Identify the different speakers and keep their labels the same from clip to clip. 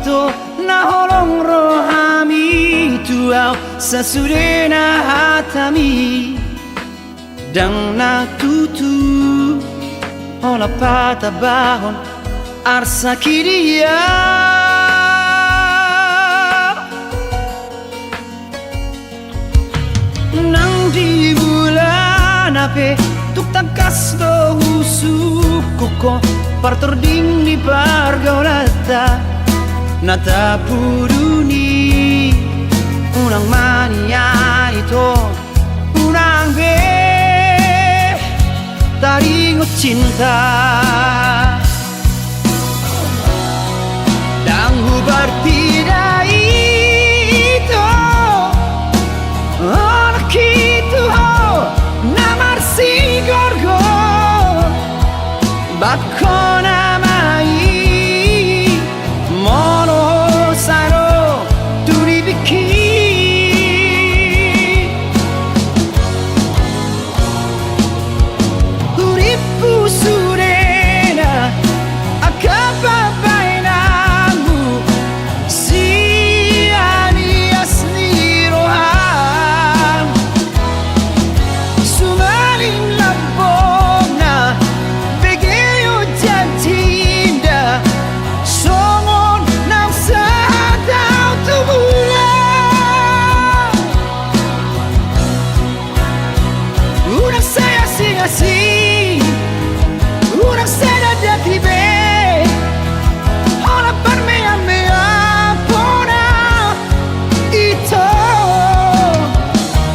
Speaker 1: to naholong rohami tuaw sa suri na hatami dang natutu ola patabahon arsa kiria nang di bulan ape tuk tangkas do husuk koko partording di pargaulata nata puruni unang mania itu unang be taringot cinta dan hubar tidak itu anak itu namar si gorgo bako namai mono saro turibiki uripu surena akababainamu si anias ni rohan sumaling labog na begeyo jantinda songon ng sadaw tubulan unang saya singasing unang saya datibe ola parmea pona ito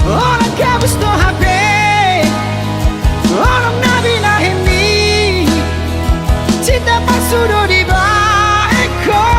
Speaker 1: ola kagusto hape ola nabi na himi cinta pasudo di baeko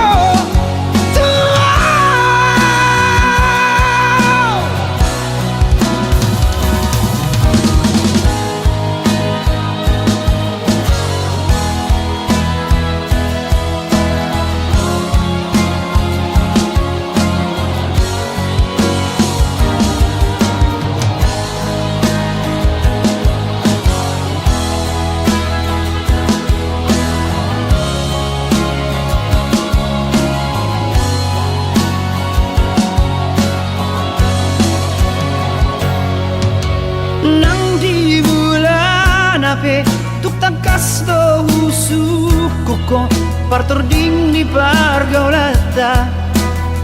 Speaker 1: nang di bulan ape tuk tangkas do husuk koko partording ni pargaulata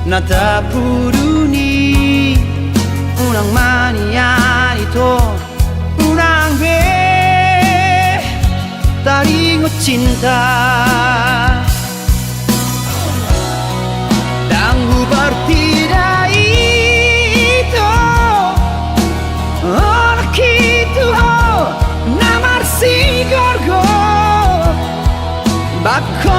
Speaker 1: nata puruni unang mania itu unang be taringot cinta dan hubar tidak itu anak itu namar si gorgo bako